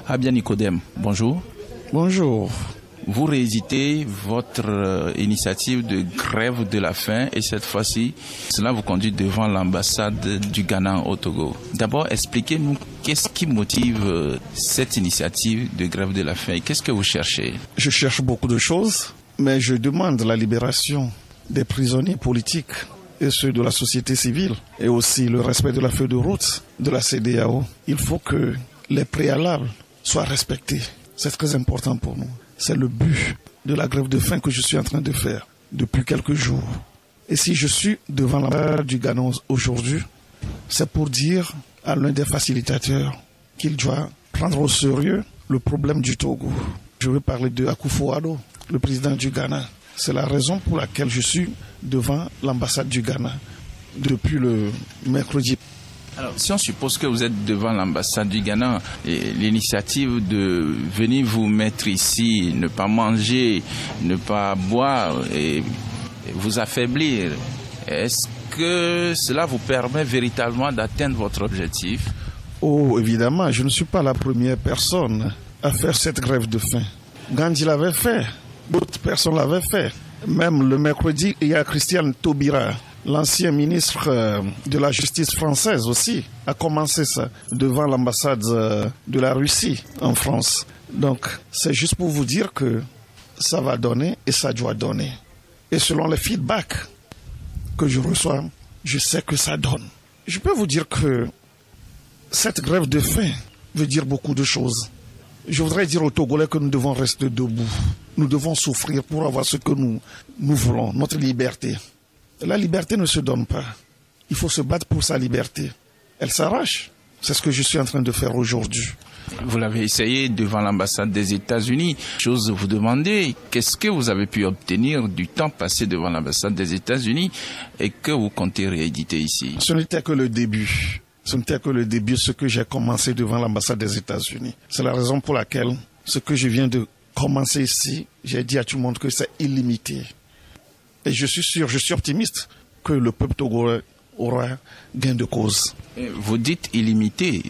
Abia Nicodème, bonjour. Bonjour. Vous rééditez votre initiative de grève de la faim et cette fois-ci, cela vous conduit devant l'ambassade du Ghana au Togo. D'abord, expliquez-nous qu'est-ce qui motive cette initiative de grève de la faim et qu'est-ce que vous cherchez? Je cherche beaucoup de choses, mais je demande la libération des prisonniers politiques et ceux de la société civile et aussi le respect de la feuille de route de la CEDEAO. Il faut que les préalables soient respectés. C'est très important pour nous. C'est le but de la grève de faim que je suis en train de faire depuis quelques jours. Et si je suis devant l'ambassade du Ghana aujourd'hui, c'est pour dire à l'un des facilitateurs qu'il doit prendre au sérieux le problème du Togo. Je veux parler de Akufo-Addo, le président du Ghana. C'est la raison pour laquelle je suis devant l'ambassade du Ghana depuis le mercredi. Alors, si on suppose que vous êtes devant l'ambassade du Ghana, et l'initiative de venir vous mettre ici, ne pas manger, ne pas boire et vous affaiblir, est-ce que cela vous permet véritablement d'atteindre votre objectif? Oh, évidemment, je ne suis pas la première personne à faire cette grève de faim. Gandhi l'avait fait, d'autres personnes l'avaient fait. Même le mercredi, il y a Christian Taubira, l'ancien ministre de la Justice française aussi, a commencé ça devant l'ambassade de la Russie en France. Donc, c'est juste pour vous dire que ça va donner et ça doit donner. Et selon les feedbacks que je reçois, je sais que ça donne. Je peux vous dire que cette grève de faim veut dire beaucoup de choses. Je voudrais dire aux Togolais que nous devons rester debout. Nous devons souffrir pour avoir ce que nous voulons, notre liberté. La liberté ne se donne pas. Il faut se battre pour sa liberté. Elle s'arrache. C'est ce que je suis en train de faire aujourd'hui. Vous l'avez essayé devant l'ambassade des États-Unis. J'ose vous demander, qu'est-ce que vous avez pu obtenir du temps passé devant l'ambassade des États-Unis et que vous comptez rééditer ici? Ce n'était que le début. Ce n'était que le début, ce que j'ai commencé devant l'ambassade des États-Unis. C'est la raison pour laquelle ce que je viens de commencer ici, j'ai dit à tout le monde que c'est illimité. Et je suis sûr, je suis optimiste que le peuple togolais aura gain de cause. Vous dites illimité,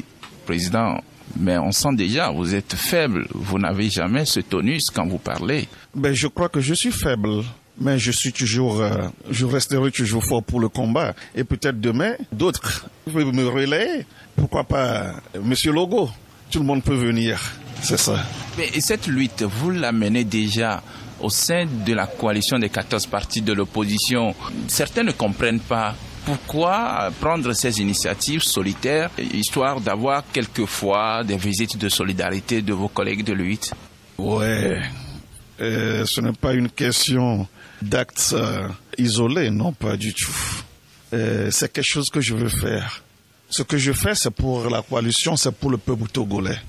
Président, mais on sent déjà, vous êtes faible, vous n'avez jamais ce tonus quand vous parlez. Ben, je crois que je suis faible, mais je resterai toujours fort pour le combat. Et peut-être demain, d'autres peuvent me relayer. Pourquoi pas Monsieur Logo? Tout le monde peut venir, c'est ça. Mais cette lutte, vous la menez déjà au sein de la coalition des 14 partis de l'opposition. Certains ne comprennent pas pourquoi prendre ces initiatives solitaires, histoire d'avoir quelquefois des visites de solidarité de vos collègues de lutte. Ouais, ce n'est pas une question d'actes isolés, non, pas du tout. C'est quelque chose que je veux faire. Ce que je fais, c'est pour la coalition, c'est pour le peuple togolais.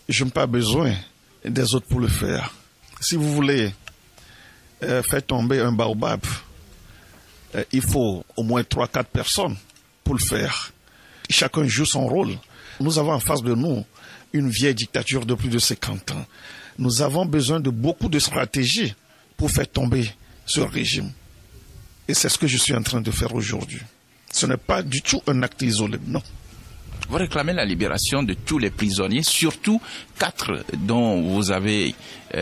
Je n'ai pas besoin des autres pour le faire. Si vous voulez faire tomber un baobab, il faut au moins 3-4 personnes pour le faire. Chacun joue son rôle. Nous avons en face de nous une vieille dictature de plus de 50 ans. Nous avons besoin de beaucoup de stratégies pour faire tomber ce régime. Et c'est ce que je suis en train de faire aujourd'hui. Ce n'est pas du tout un acte isolé, non. Vous réclamez la libération de tous les prisonniers, surtout 4 dont vous avez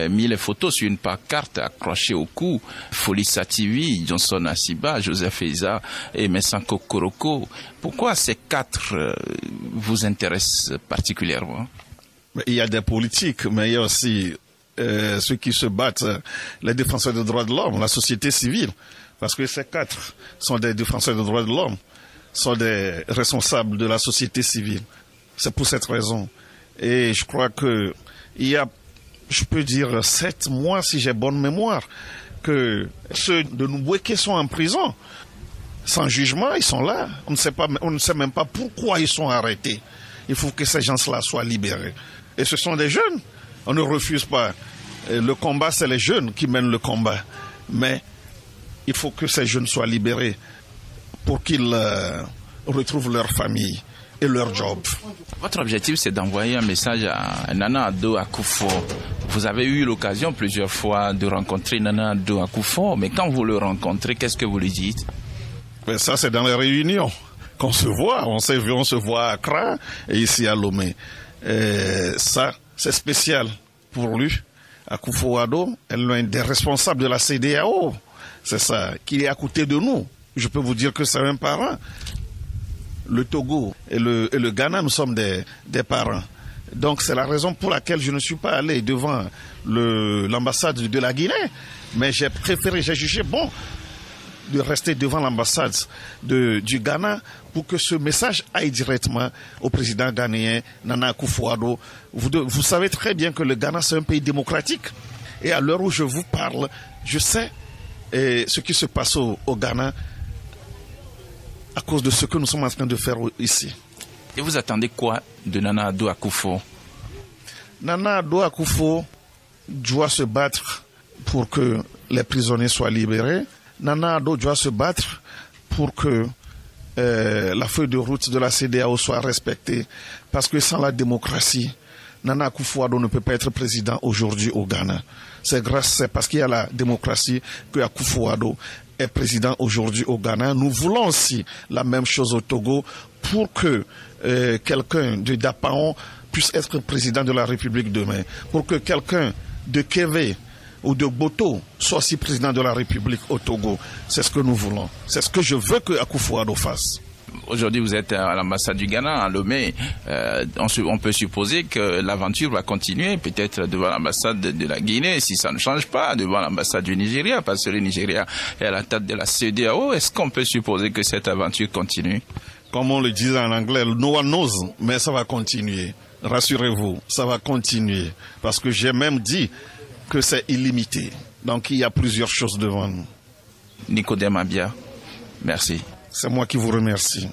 mis les photos sur une pancarte accrochée au cou. Folisa TV, Johnson Asiba, Joseph Eza et Messanko Koroko. Pourquoi ces 4 vous intéressent particulièrement? Il y a des politiques, mais il y a aussi ceux qui se battent, les défenseurs des droits de l'homme, la société civile. Parce que ces 4 sont des défenseurs des droits de l'homme, sont des responsables de la société civile. C'est pour cette raison. Et je crois que il y a, je peux dire 7 mois, si j'ai bonne mémoire, que ceux de Nouboué qui sont en prison, sans jugement, ils sont là. On ne sait même pas pourquoi ils sont arrêtés. Il faut que ces gens-là soient libérés. Et ce sont des jeunes. On ne refuse pas. Le combat, c'est les jeunes qui mènent le combat. Mais il faut que ces jeunes soient libérés pour qu'ils retrouvent leur famille et leur job. Votre objectif, c'est d'envoyer un message à Nana Addo Akufo. Vous avez eu l'occasion plusieurs fois de rencontrer Nana Addo Akufo, mais quand vous le rencontrez, qu'est-ce que vous lui dites? Ben ça, c'est dans les réunions qu'on se voit. On se voit à Accra et ici à Lomé. Ça, c'est spécial pour lui. Akufo-Addo est l'un des responsables de la CEDEAO. C'est ça, qui est à côté de nous. Je peux vous dire que c'est un parent. Le Togo et le Ghana, nous sommes des parents. Donc c'est la raison pour laquelle je ne suis pas allé devant l'ambassade de la Guinée. Mais j'ai jugé bon de rester devant l'ambassade du Ghana pour que ce message aille directement au président ghanéen Nana Akufo-Addo. Vous savez très bien que le Ghana c'est un pays démocratique. Et à l'heure où je vous parle, je sais ce qui se passe au Ghana à cause de ce que nous sommes en train de faire ici. Et vous attendez quoi de Nana Addo Akufo? Nana Addo Akufo doit se battre pour que les prisonniers soient libérés. Nana Addo doit se battre pour que la feuille de route de la CEDEAO soit respectée. Parce que sans la démocratie, Nana Akufo-Addo ne peut pas être président aujourd'hui au Ghana. C'est parce qu'il y a la démocratie que Akufo-Addo est président aujourd'hui au Ghana. Nous voulons aussi la même chose au Togo pour que quelqu'un de Dapaon puisse être président de la République demain. Pour que quelqu'un de Kévé ou de Boto soit aussi président de la République au Togo. C'est ce que nous voulons. C'est ce que je veux que Akufo-Addo fasse. Aujourd'hui, vous êtes à l'ambassade du Ghana, à Lomé. On peut supposer que l'aventure va continuer, peut-être devant l'ambassade de la Guinée, si ça ne change pas, devant l'ambassade du Nigeria, parce que le Nigeria est à la tête de la CEDEAO. Est-ce qu'on peut supposer que cette aventure continue? Comme on le dit en anglais, no one knows, mais ça va continuer. Rassurez-vous, ça va continuer. Parce que j'ai même dit que c'est illimité. Donc il y a plusieurs choses devant nous. Nicodème Abia, merci. C'est moi qui vous remercie.